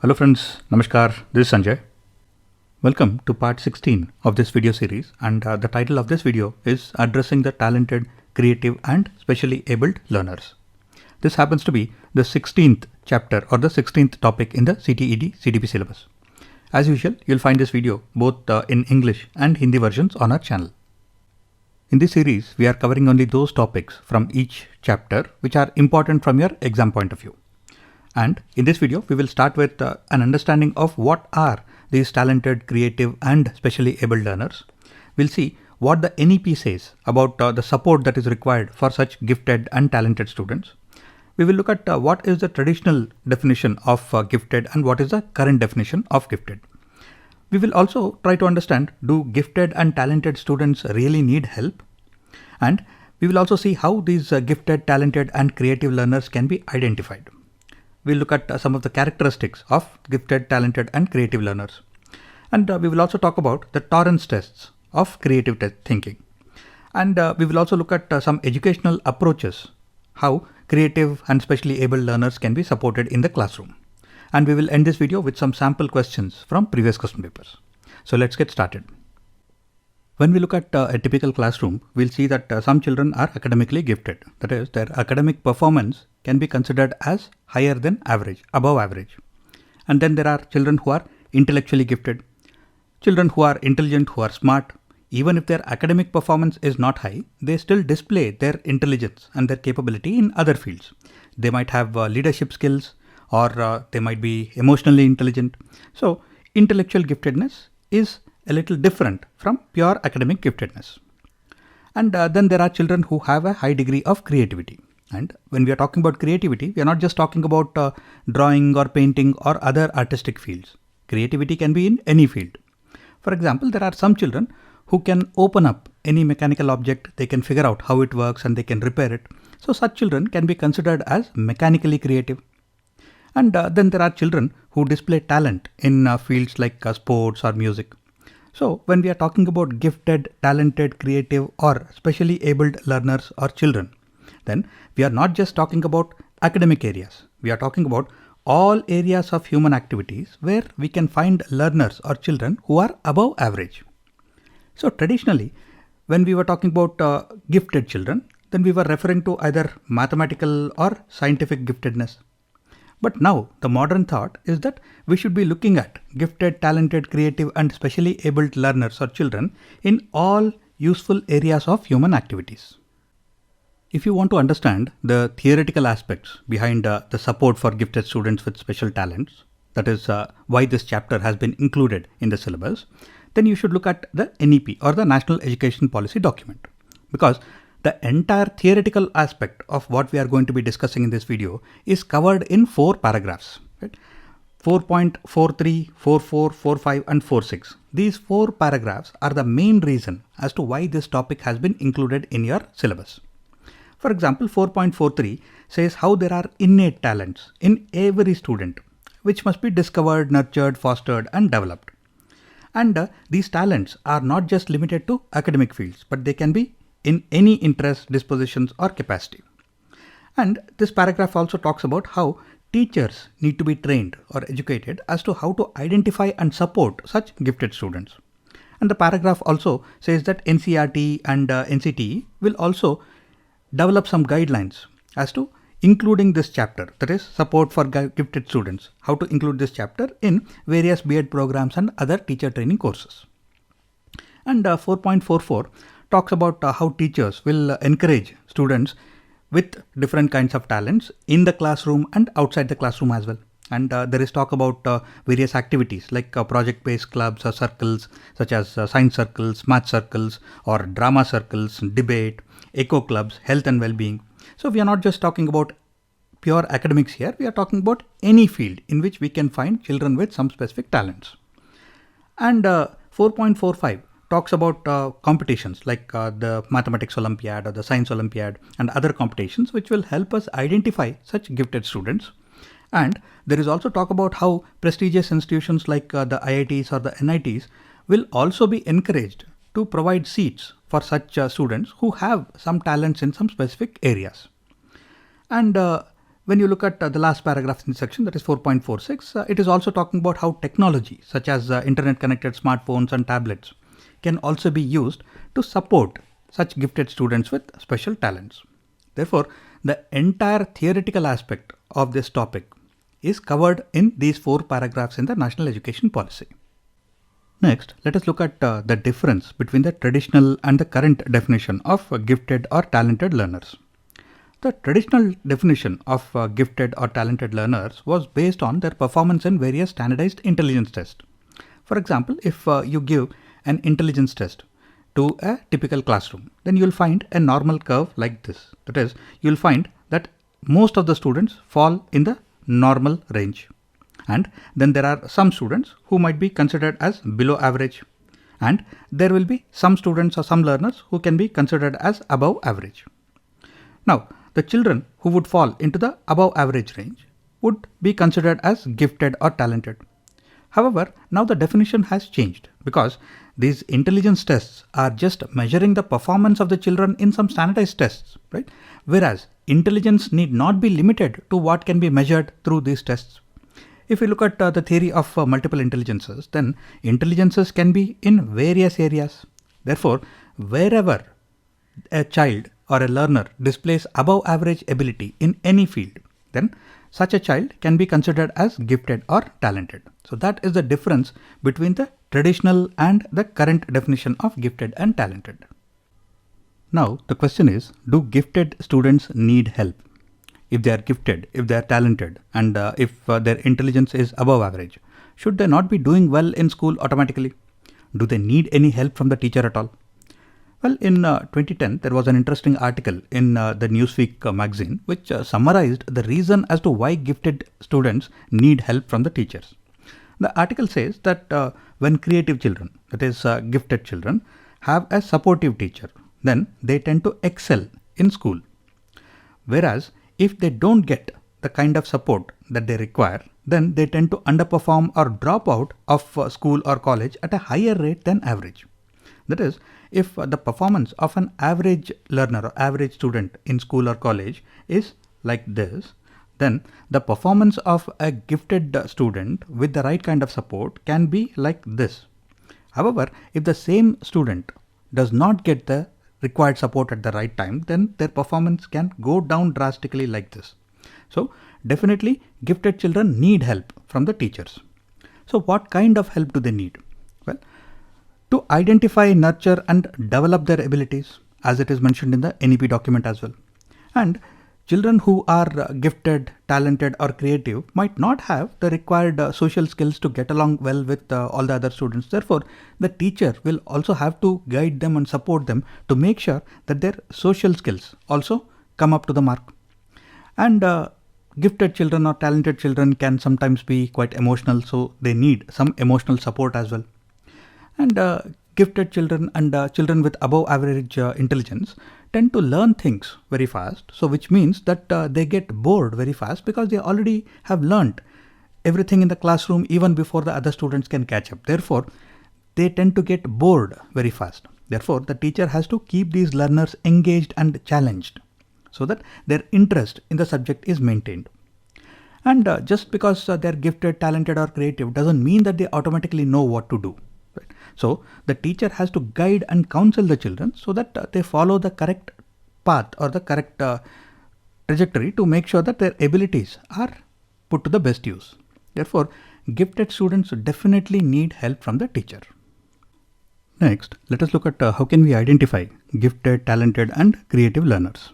Hello friends, Namaskar, this is Sanjay. Welcome to part 16 of this video series, and the title of this video is Addressing the Talented, Creative and Specially Abled Learners. This happens to be the 16th chapter or the 16th topic in the CTET CDP syllabus. As usual, you'll find this video both in English and Hindi versions on our channel. In this series, we are covering only those topics from each chapter which are important from your exam point of view. And in this video, we will start with an understanding of what are these talented, creative and specially abled learners. We'll see what the NEP says about the support that is required for such gifted and talented students. We will look at what is the traditional definition of gifted and what is the current definition of gifted. We will also try to understand, do gifted and talented students really need help? And we will also see how these gifted, talented and creative learners can be identified. We'll look at some of the characteristics of gifted, talented and creative learners. And we will also talk about the Torrance tests of creative thinking. And we will also look at some educational approaches, how creative and specially able learners can be supported in the classroom. And we will end this video with some sample questions from previous question papers. So let's get started. When we look at a typical classroom, we'll see that some children are academically gifted. That is, their academic performance can be considered as higher than average, above average. And then there are children who are intellectually gifted, children who are intelligent, who are smart. Even if their academic performance is not high, they still display their intelligence and their capability in other fields. They might have leadership skills, or they might be emotionally intelligent. So intellectual giftedness is a little different from pure academic giftedness. And then there are children who have a high degree of creativity. And when we are talking about creativity, we are not just talking about drawing or painting or other artistic fields. Creativity can be in any field. For example, there are some children who can open up any mechanical object, they can figure out how it works and they can repair it. So such children can be considered as mechanically creative. And then there are children who display talent in fields like sports or music. So when we are talking about gifted, talented, creative or specially abled learners or children, then we are not just talking about academic areas. We are talking about all areas of human activities where we can find learners or children who are above average. So traditionally, when we were talking about gifted children, then we were referring to either mathematical or scientific giftedness. But now the modern thought is that we should be looking at gifted, talented, creative and specially abled learners or children in all useful areas of human activities. If you want to understand the theoretical aspects behind the support for gifted students with special talents, that is why this chapter has been included in the syllabus, then you should look at the NEP or the National Education Policy document, because the entire theoretical aspect of what we are going to be discussing in this video is covered in 4 paragraphs. Right? 4.43, 44, 45 and 46. These 4 paragraphs are the main reason as to why this topic has been included in your syllabus. For example, 4.43 says how there are innate talents in every student, which must be discovered, nurtured, fostered and developed. And these talents are not just limited to academic fields, but they can be in any interest, dispositions or capacity. And this paragraph also talks about how teachers need to be trained or educated as to how to identify and support such gifted students. And the paragraph also says that NCERT and NCTE will also develop some guidelines as to including this chapter, that is support for gifted students, how to include this chapter in various B.Ed programs and other teacher training courses. And 4.44 talks about how teachers will encourage students with different kinds of talents in the classroom and outside the classroom as well. And there is talk about various activities like project-based clubs or circles such as science circles, math circles or drama circles, debate, eco clubs, health and well-being. So we are not just talking about pure academics here, we are talking about any field in which we can find children with some specific talents. And 4.45 talks about competitions like the Mathematics Olympiad or the Science Olympiad and other competitions which will help us identify such gifted students. And there is also talk about how prestigious institutions like the IITs or the NITs will also be encouraged to provide seats for such students who have some talents in some specific areas. And when you look at the last paragraph in the section, that is 4.46, it is also talking about how technology such as internet connected smartphones and tablets can also be used to support such gifted students with special talents. Therefore, the entire theoretical aspect of this topic is covered in these 4 paragraphs in the National Education Policy. Next, let us look at the difference between the traditional and the current definition of gifted or talented learners. The traditional definition of gifted or talented learners was based on their performance in various standardized intelligence tests. For example, if you give an intelligence test to a typical classroom, then you will find a normal curve like this. That is, you will find that most of the students fall in the normal range. And then there are some students who might be considered as below average. And there will be some students or some learners who can be considered as above average. Now, the children who would fall into the above average range would be considered as gifted or talented. However, now the definition has changed because these intelligence tests are just measuring the performance of the children in some standardized tests, right? Whereas intelligence need not be limited to what can be measured through these tests. If we look at the theory of multiple intelligences, then intelligences can be in various areas. Therefore, wherever a child or a learner displays above average ability in any field, then such a child can be considered as gifted or talented. So that is the difference between the traditional and the current definition of gifted and talented. Now the question is, do gifted students need help? If they are gifted, if they are talented, and if their intelligence is above average, should they not be doing well in school automatically? Do they need any help from the teacher at all? Well, in 2010, there was an interesting article in the Newsweek magazine which summarized the reason as to why gifted students need help from the teachers. The article says that when creative children, that is gifted children, have a supportive teacher, then they tend to excel in school. Whereas if they don't get the kind of support that they require, then they tend to underperform or drop out of school or college at a higher rate than average. That is, if the performance of an average learner or average student in school or college is like this, then the performance of a gifted student with the right kind of support can be like this. However, if the same student does not get the required support at the right time, then their performance can go down drastically like this. So definitely gifted children need help from the teachers. So what kind of help do they need? Well, to identify, nurture and develop their abilities, as it is mentioned in the NEP document as well. And children who are gifted, talented or creative might not have the required social skills to get along well with all the other students. Therefore, the teacher will also have to guide them and support them to make sure that their social skills also come up to the mark. And gifted children or talented children can sometimes be quite emotional, so they need some emotional support as well. And gifted children and children with above average intelligence tend to learn things very fast. So which means that they get bored very fast because they already have learned everything in the classroom even before the other students can catch up. Therefore, they tend to get bored very fast. Therefore, the teacher has to keep these learners engaged and challenged so that their interest in the subject is maintained. And just because they're gifted, talented or creative doesn't mean that they automatically know what to do. Right? So the teacher has to guide and counsel the children so that they follow the correct path or the correct trajectory to make sure that their abilities are put to the best use. Therefore, gifted students definitely need help from the teacher. Next, let us look at how can we identify gifted, talented and creative learners.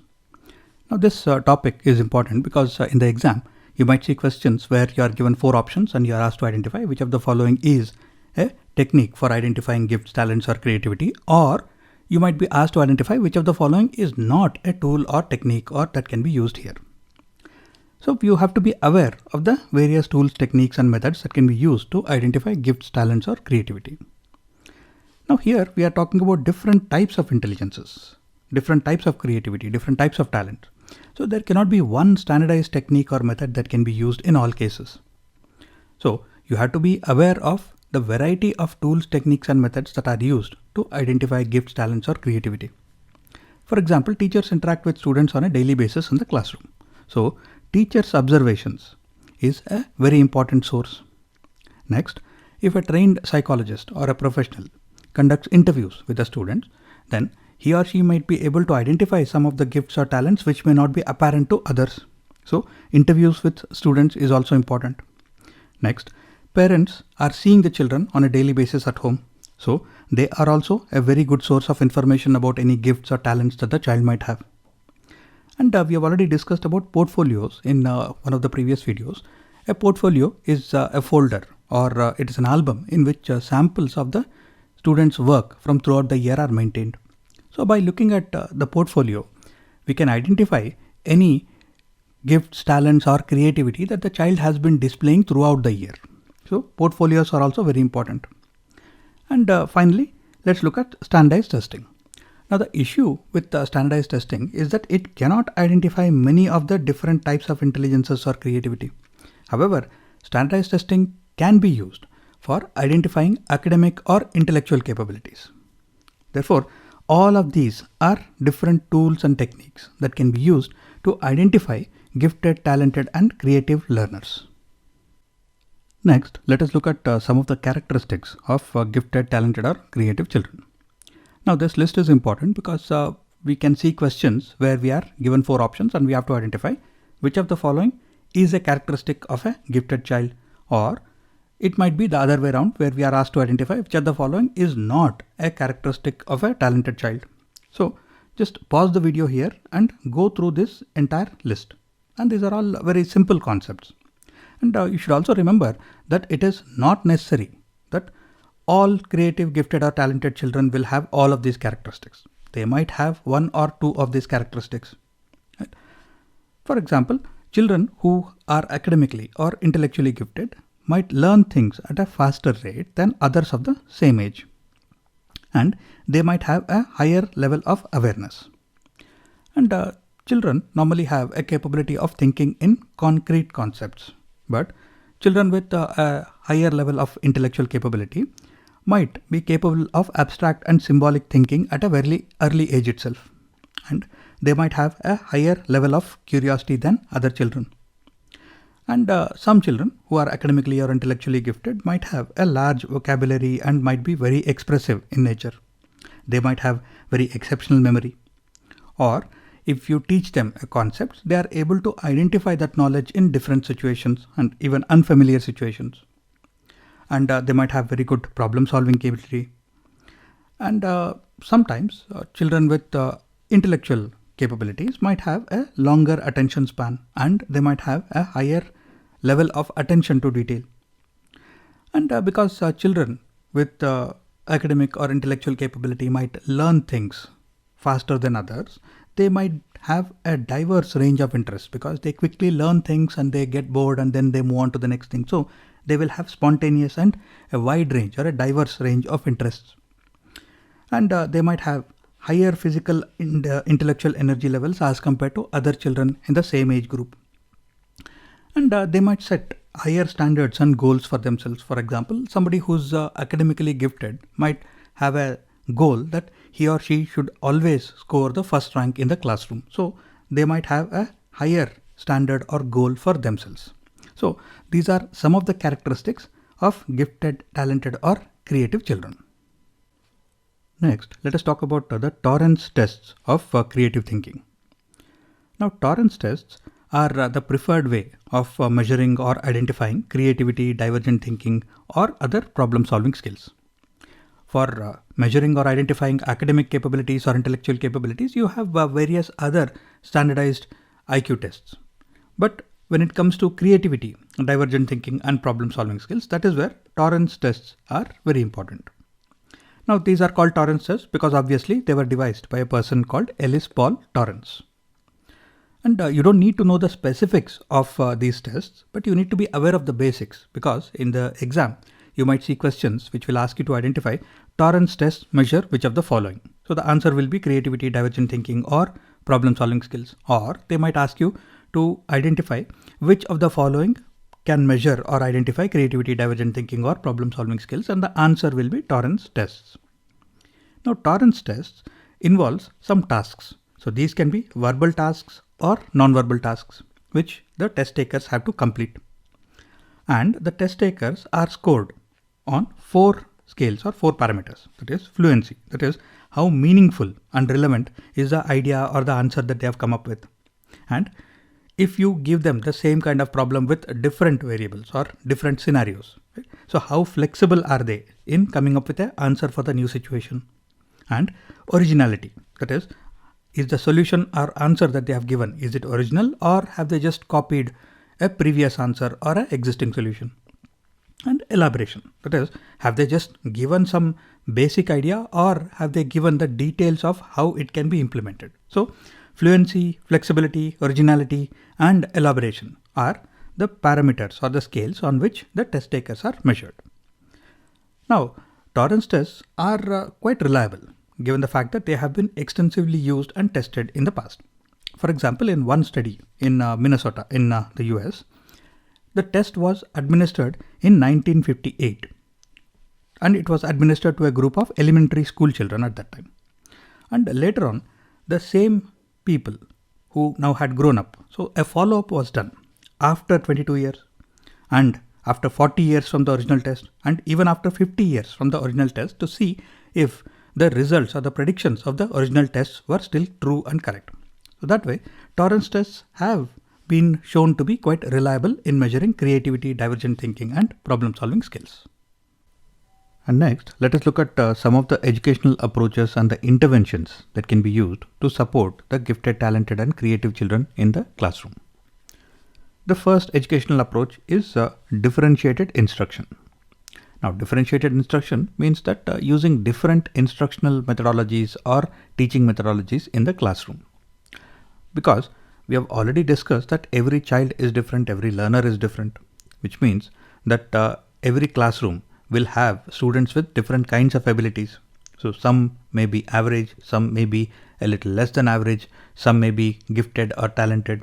Now this topic is important because in the exam, you might see questions where you are given 4 options and you are asked to identify which of the following is a technique for identifying gifts, talents or creativity, or you might be asked to identify which of the following is not a tool or technique or that can be used here. So you have to be aware of the various tools, techniques and methods that can be used to identify gifts, talents or creativity. Now here we are talking about different types of intelligences, different types of creativity, different types of talent. So there cannot be one standardized technique or method that can be used in all cases. So you have to be aware of the variety of tools, techniques and methods that are used to identify gifts, talents or creativity. For example, teachers interact with students on a daily basis in the classroom. So teacher's observations is a very important source. Next, if a trained psychologist or a professional conducts interviews with the students, then he or she might be able to identify some of the gifts or talents which may not be apparent to others. So, interviews with students is also important. Next, parents are seeing the children on a daily basis at home. So, they are also a very good source of information about any gifts or talents that the child might have. And we have already discussed about portfolios in one of the previous videos. A portfolio is a folder or it is an album in which samples of the students' work from throughout the year are maintained. So by looking at the portfolio, we can identify any gifts, talents or creativity that the child has been displaying throughout the year. So portfolios are also very important. And finally, let's look at standardized testing. Now the issue with standardized testing is that it cannot identify many of the different types of intelligences or creativity. However, standardized testing can be used for identifying academic or intellectual capabilities. Therefore, all of these are different tools and techniques that can be used to identify gifted, talented and creative learners. Next, let us look at some of the characteristics of gifted, talented or creative children. Now this list is important because we can see questions where we are given 4 options and we have to identify which of the following is a characteristic of a gifted child, or it might be the other way around where we are asked to identify which of the following is not a characteristic of a talented child. So just pause the video here and go through this entire list. And these are all very simple concepts. And you should also remember that it is not necessary that all creative, gifted or talented children will have all of these characteristics. They might have 1 or 2 of these characteristics. Right? For example, children who are academically or intellectually gifted might learn things at a faster rate than others of the same age. And they might have a higher level of awareness. And children normally have a capability of thinking in concrete concepts. But children with a higher level of intellectual capability might be capable of abstract and symbolic thinking at a very early age itself. And they might have a higher level of curiosity than other children. And some children who are academically or intellectually gifted might have a large vocabulary and might be very expressive in nature. They might have very exceptional memory. Or if you teach them a concept, they are able to identify that knowledge in different situations and even unfamiliar situations. And they might have very good problem solving capability. And sometimes children with intellectual capabilities might have a longer attention span and they might have a higher level of attention to detail. And because children with academic or intellectual capability might learn things faster than others, they might have a diverse range of interests because they quickly learn things and they get bored and then they move on to the next thing. So they will have spontaneous and a wide range or a diverse range of interests. And they might have higher physical and intellectual energy levels as compared to other children in the same age group. And they might set higher standards and goals for themselves. For example, somebody who's academically gifted might have a goal that he or she should always score the first rank in the classroom. So they might have a higher standard or goal for themselves. So these are some of the characteristics of gifted, talented or creative children. Next, let us talk about the Torrance tests of creative thinking. Now, Torrance tests are the preferred way of measuring or identifying creativity, divergent thinking or other problem solving skills. For measuring or identifying academic capabilities or intellectual capabilities, you have various other standardized IQ tests. But when it comes to creativity, divergent thinking and problem solving skills, that is where Torrance tests are very important. Now these are called Torrance tests because obviously they were devised by a person called Ellis Paul Torrance. And you don't need to know the specifics of these tests, but you need to be aware of the basics because in the exam, you might see questions which will ask you to identify Torrance tests measure which of the following. So the answer will be creativity, divergent thinking or problem solving skills. Or they might ask you to identify which of the following can measure or identify creativity, divergent thinking or problem solving skills, and the answer will be Torrance tests. Now Torrance tests involves some tasks. So these can be verbal tasks or non-verbal tasks. which the test takers have to complete. And the test takers are scored on 4 scales or 4 parameters. That is fluency, that is how meaningful and relevant is the idea or the answer that they have come up with. And if you give them the same kind of problem with different variables or different scenarios, right? So how flexible are they in coming up with an answer for the new situation? And originality, that is the solution or answer that they have given, is it original or have they just copied a previous answer or an existing solution? And elaboration, that is, have they just given some basic idea or have they given the details of how it can be implemented? So fluency, flexibility, originality, and elaboration are the parameters or the scales on which the test takers are measured. Now, Torrance tests are quite reliable given the fact that they have been extensively used and tested in the past. For example, in one study in Minnesota in the US, the test was administered in 1958 and it was administered to a group of elementary school children at that time. And later on, the same people who now had grown up, so a follow-up was done after 22 years and after 40 years from the original test and even after 50 years from the original test to see if the results or the predictions of the original tests were still true and correct. So that way, Torrance tests have been shown to be quite reliable in measuring creativity, divergent thinking, and problem-solving skills. And next, let us look at some of the educational approaches and the interventions that can be used to support the gifted, talented, and creative children in the classroom. The first educational approach is differentiated instruction. Now, differentiated instruction means that using different instructional methodologies or teaching methodologies in the classroom. Because we have already discussed that every child is different, every learner is different, which means that every classroom will have students with different kinds of abilities. So some may be average, some may be a little less than average, some may be gifted or talented.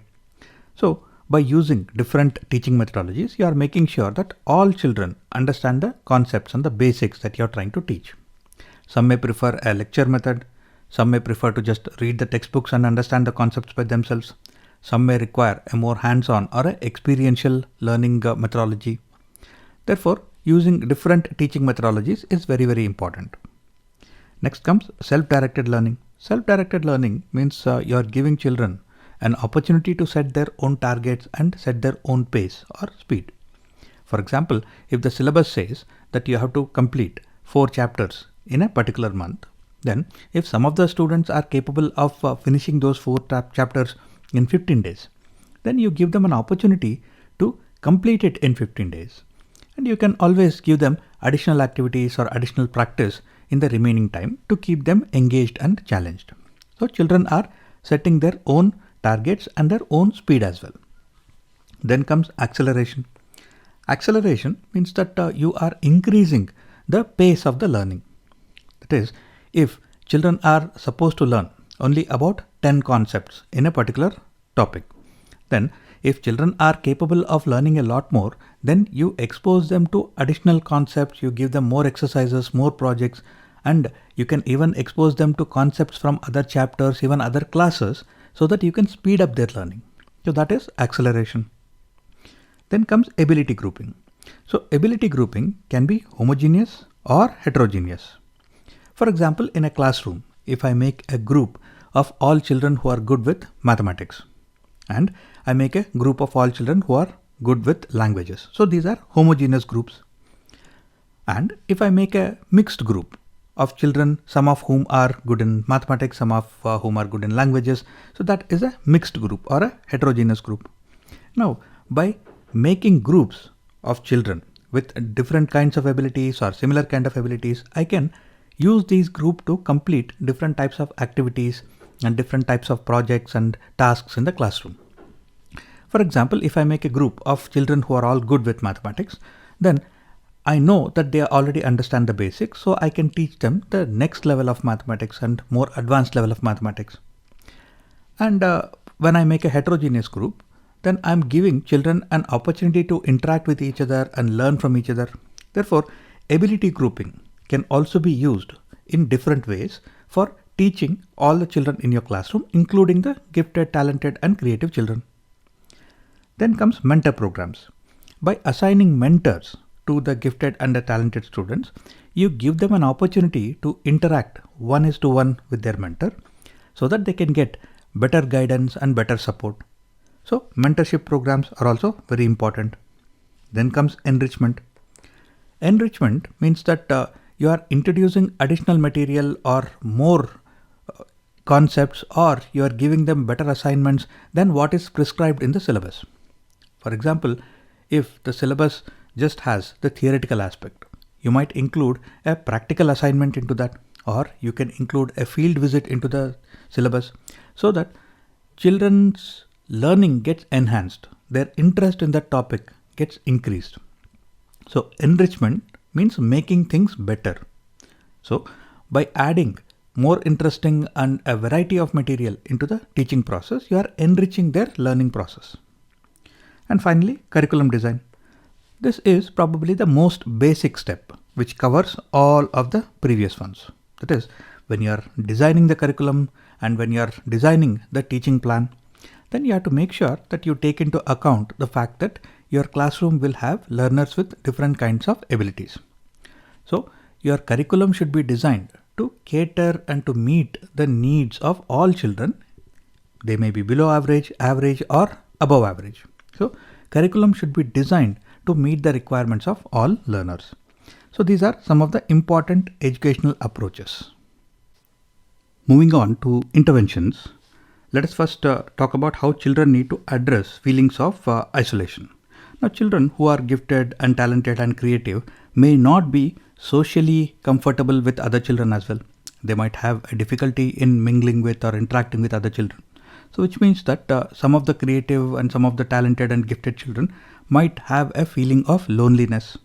So by using different teaching methodologies, you are making sure that all children understand the concepts and the basics that you are trying to teach. Some may prefer a lecture method, some may prefer to just read the textbooks and understand the concepts by themselves. Some may require a more hands-on or an experiential learning methodology. Therefore, using different teaching methodologies is very, very important. Next comes self-directed learning. Self-directed learning means you are giving children an opportunity to set their own targets and set their own pace or speed. For example, if the syllabus says that you have to complete 4 chapters in a particular month, then if some of the students are capable of finishing those 4 chapters in 15 days, then you give them an opportunity to complete it in 15 days. And you can always give them additional activities or additional practice in the remaining time to keep them engaged and challenged. So children are setting their own targets and their own speed as well. Then comes acceleration. Acceleration means that you are increasing the pace of the learning. That is, if children are supposed to learn only about 10 concepts in a particular topic, then if children are capable of learning a lot more, then you expose them to additional concepts, you give them more exercises, more projects, and you can even expose them to concepts from other chapters, even other classes, so that you can speed up their learning. So that is acceleration. Then comes ability grouping. So ability grouping can be homogeneous or heterogeneous. For example, in a classroom, if I make a group of all children who are good with mathematics, and I make a group of all children who are good with languages. So these are homogeneous groups. And if I make a mixed group of children, some of whom are good in mathematics, some of whom are good in languages, so that is a mixed group or a heterogeneous group. Now, by making groups of children with different kinds of abilities or similar kind of abilities, I can use these groups to complete different types of activities and different types of projects and tasks in the classroom. For example, if I make a group of children who are all good with mathematics, then I know that they already understand the basics, so I can teach them the next level of mathematics and more advanced level of mathematics. And when I make a heterogeneous group, then I'm giving children an opportunity to interact with each other and learn from each other. Therefore, ability grouping can also be used in different ways for teaching all the children in your classroom, including the gifted, talented, and creative children. Then comes mentor programs. By assigning mentors to the gifted and the talented students, you give them an opportunity to interact one-to-one with their mentor so that they can get better guidance and better support. So mentorship programs are also very important. Then comes enrichment. Enrichment means that you are introducing additional material or more concepts, or you are giving them better assignments than what is prescribed in the syllabus. For example, if the syllabus just has the theoretical aspect, you might include a practical assignment into that, or you can include a field visit into the syllabus so that children's learning gets enhanced, their interest in that topic gets increased. So enrichment means making things better. So by adding more interesting and a variety of material into the teaching process, you are enriching their learning process. And finally, curriculum design. This is probably the most basic step which covers all of the previous ones. That is, when you are designing the curriculum and when you are designing the teaching plan, then you have to make sure that you take into account the fact that your classroom will have learners with different kinds of abilities. So your curriculum should be designed to cater and to meet the needs of all children. They may be below average, average, or above average. So curriculum should be designed to meet the requirements of all learners. So these are some of the important educational approaches. Moving on to interventions, let us first talk about how children need to address feelings of isolation. Now, children who are gifted and talented and creative may not be socially comfortable with other children as well. They might have a difficulty in mingling with or interacting with other children. So which means that some of the creative and some of the talented and gifted children might have a feeling of loneliness.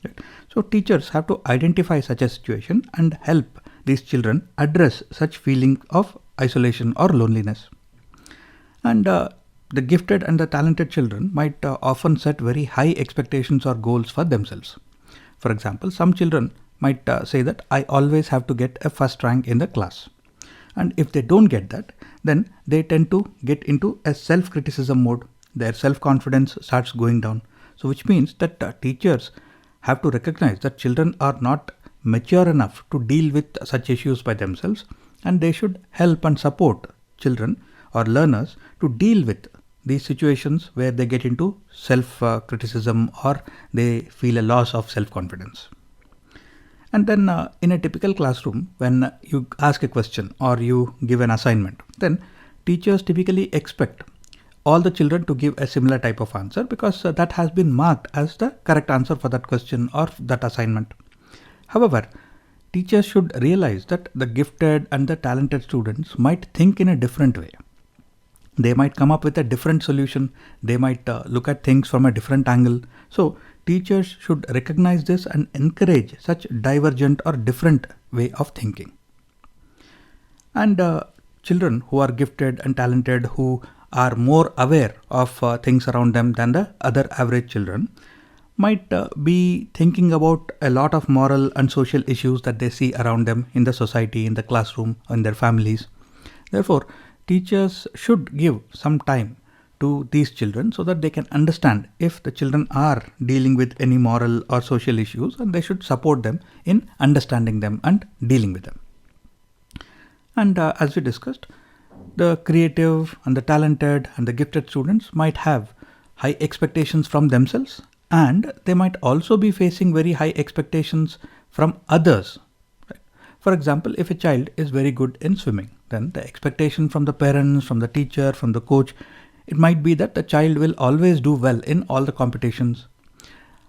Right? So teachers have to identify such a situation and help these children address such feeling of isolation or loneliness. And the gifted and the talented children might often set very high expectations or goals for themselves. For example, some children might say that I always have to get a first rank in the class. And if they don't get that, then they tend to get into a self-criticism mode. Their self-confidence starts going down. So which means that teachers have to recognize that children are not mature enough to deal with such issues by themselves, and they should help and support children or learners to deal with these situations where they get into self-criticism or they feel a loss of self-confidence. And then in a typical classroom, when you ask a question or you give an assignment, then teachers typically expect all the children to give a similar type of answer because that has been marked as the correct answer for that question or that assignment. However, teachers should realize that the gifted and the talented students might think in a different way. They might come up with a different solution. They might look at things from a different angle. So teachers should recognize this and encourage such divergent or different way of thinking. And children who are gifted and talented, who are more aware of things around them than the other average children, might be thinking about a lot of moral and social issues that they see around them in the society, in the classroom, in their families. Therefore, teachers should give some time to these children so that they can understand if the children are dealing with any moral or social issues, and they should support them in understanding them and dealing with them. And as we discussed, the creative and the talented and the gifted students might have high expectations from themselves, and they might also be facing very high expectations from others. Right? For example, if a child is very good in swimming, then the expectation from the parents, from the teacher, from the coach, it might be that the child will always do well in all the competitions.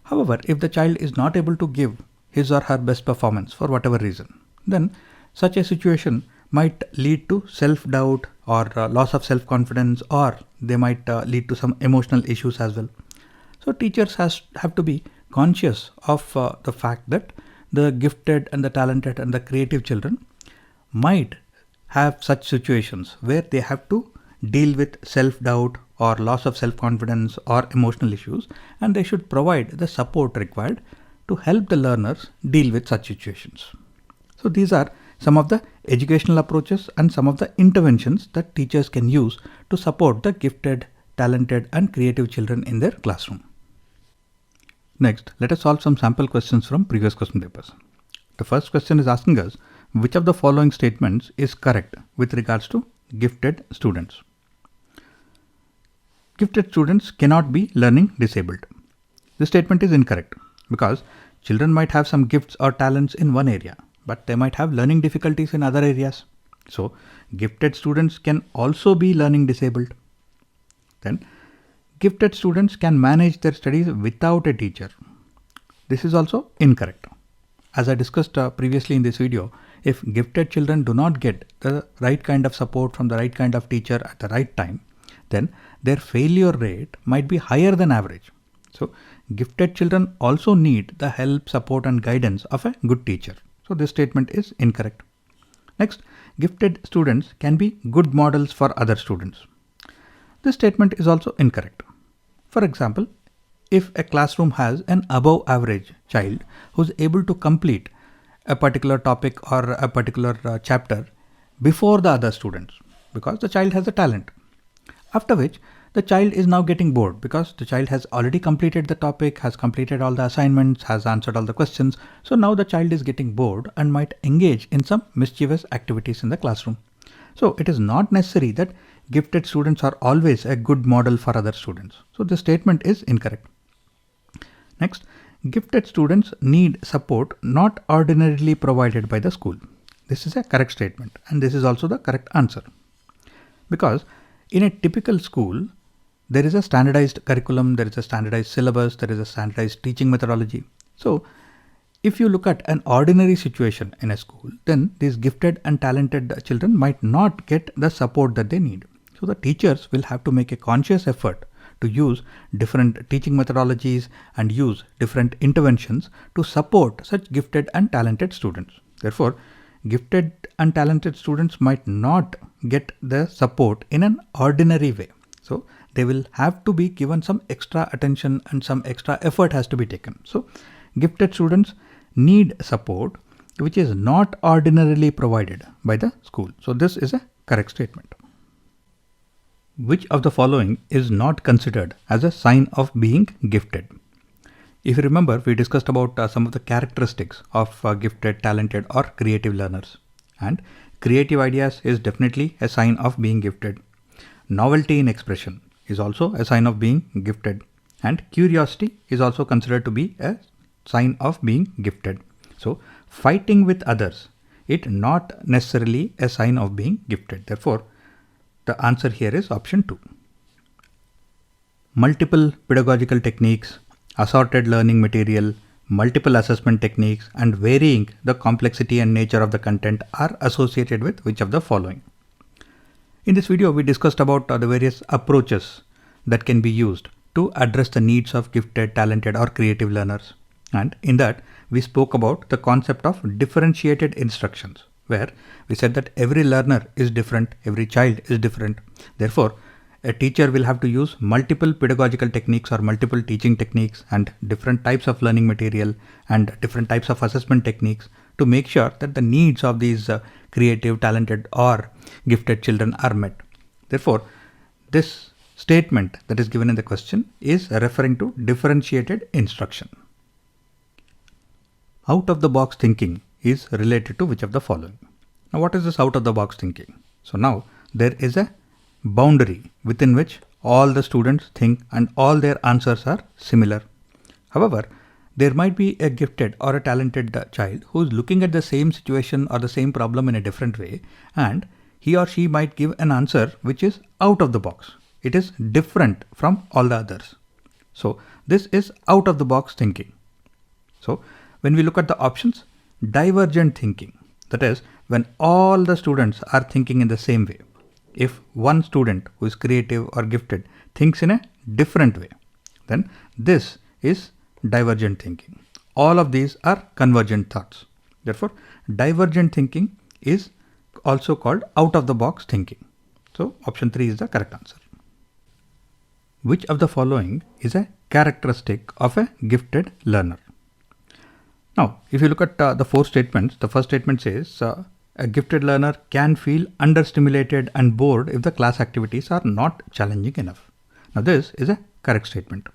However, if the child is not able to give his or her best performance for whatever reason, then such a situation might lead to self-doubt or loss of self-confidence, or they might lead to some emotional issues as well. So teachers have to be conscious of the fact that the gifted and the talented and the creative children might have such situations where they have to deal with self-doubt or loss of self-confidence or emotional issues, and they should provide the support required to help the learners deal with such situations. So these are some of the educational approaches and some of the interventions that teachers can use to support the gifted, talented and creative children in their classroom. Next, let us solve some sample questions from previous question papers. The first question is asking us which of the following statements is correct with regards to gifted students. Gifted students cannot be learning disabled. This statement is incorrect because children might have some gifts or talents in one area, but they might have learning difficulties in other areas. So, gifted students can also be learning disabled. Then, gifted students can manage their studies without a teacher. This is also incorrect. As I discussed previously in this video, if gifted children do not get the right kind of support from the right kind of teacher at the right time, then their failure rate might be higher than average. So, gifted children also need the help, support and guidance of a good teacher. So, this statement is incorrect. Next, gifted students can be good models for other students. This statement is also incorrect. For example, if a classroom has an above average child who is able to complete a particular topic or a particular chapter before the other students, because the child has a talent, after which the child is now getting bored because the child has already completed the topic, has completed all the assignments, has answered all the questions. So now the child is getting bored and might engage in some mischievous activities in the classroom. So it is not necessary that gifted students are always a good model for other students. So this statement is incorrect. Next, gifted students need support not ordinarily provided by the school. This is a correct statement and this is also the correct answer. Because in a typical school, there is a standardized curriculum, there is a standardized syllabus, there is a standardized teaching methodology. So if you look at an ordinary situation in a school, then these gifted and talented children might not get the support that they need. So the teachers will have to make a conscious effort to use different teaching methodologies and use different interventions to support such gifted and talented students. Therefore, gifted and talented students might not get the support in an ordinary way. So they will have to be given some extra attention and some extra effort has to be taken. So gifted students need support which is not ordinarily provided by the school. So this is a correct statement. Which of the following is not considered as a sign of being gifted? If you remember, we discussed about some of the characteristics of gifted, talented or creative learners. And creative ideas is definitely a sign of being gifted. Novelty in expression is also a sign of being gifted. And curiosity is also considered to be a sign of being gifted. So, fighting with others, it not necessarily a sign of being gifted. Therefore, the answer here is option 2. Multiple pedagogical techniques, assorted learning material, multiple assessment techniques, and varying the complexity and nature of the content are associated with which of the following? In this video, we discussed about the various approaches that can be used to address the needs of gifted, talented, or creative learners. And in that, we spoke about the concept of differentiated instructions, where we said that every learner is different, every child is different. Therefore, a teacher will have to use multiple pedagogical techniques or multiple teaching techniques and different types of learning material and different types of assessment techniques to make sure that the needs of these creative, talented or gifted children are met. Therefore, this statement that is given in the question is referring to differentiated instruction. Out of the box thinking is related to which of the following? Now, what is this out of the box thinking? So now there is a boundary within which all the students think and all their answers are similar. However, there might be a gifted or a talented child who is looking at the same situation or the same problem in a different way, and he or she might give an answer which is out of the box. It is different from all the others. So this is out of the box thinking. So when we look at the options, divergent thinking, that is when all the students are thinking in the same way. If one student who is creative or gifted thinks in a different way, then this is divergent thinking. All of these are convergent thoughts. Therefore, divergent thinking is also called out of the box thinking. So option 3 is the correct answer. Which of the following is a characteristic of a gifted learner? Now, if you look at the 4 statements, the first statement says a gifted learner can feel understimulated and bored if the class activities are not challenging enough. Now this is a correct statement.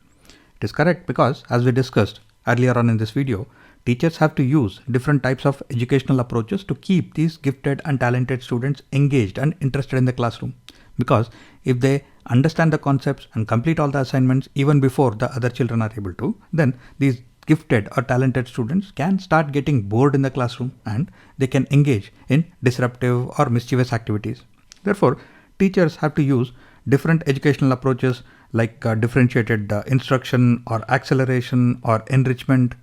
It is correct because, as we discussed earlier on in this video, teachers have to use different types of educational approaches to keep these gifted and talented students engaged and interested in the classroom. Because if they understand the concepts and complete all the assignments even before the other children are able to, then these gifted or talented students can start getting bored in the classroom and they can engage in disruptive or mischievous activities. Therefore, teachers have to use different educational approaches like differentiated instruction or acceleration or enrichment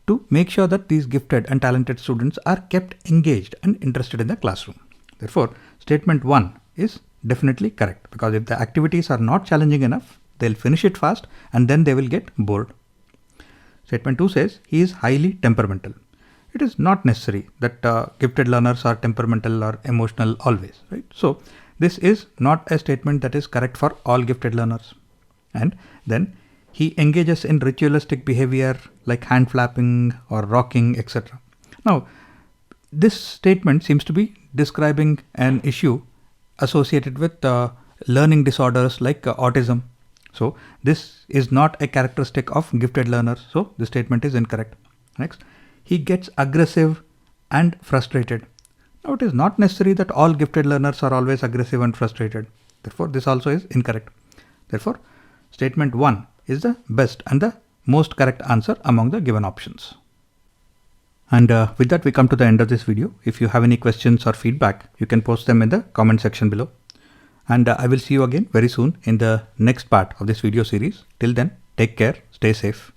to make sure that these gifted and talented students are kept engaged and interested in the classroom. Therefore, statement 1 is definitely correct, because if the activities are not challenging enough, they'll finish it fast and then they will get bored. Statement 2 says he is highly temperamental. It is not necessary that gifted learners are temperamental or emotional always, right? So this is not a statement that is correct for all gifted learners. And then he engages in ritualistic behavior like hand flapping or rocking, etc. Now, this statement seems to be describing an issue associated with learning disorders like autism. So this is not a characteristic of gifted learners. So the statement is incorrect. Next, he gets aggressive and frustrated. Now it is not necessary that all gifted learners are always aggressive and frustrated. Therefore, this also is incorrect. Therefore, statement 1 is the best and the most correct answer among the given options. And with that, we come to the end of this video. If you have any questions or feedback, you can post them in the comment section below. And I will see you again very soon in the next part of this video series. Till then, take care, stay safe.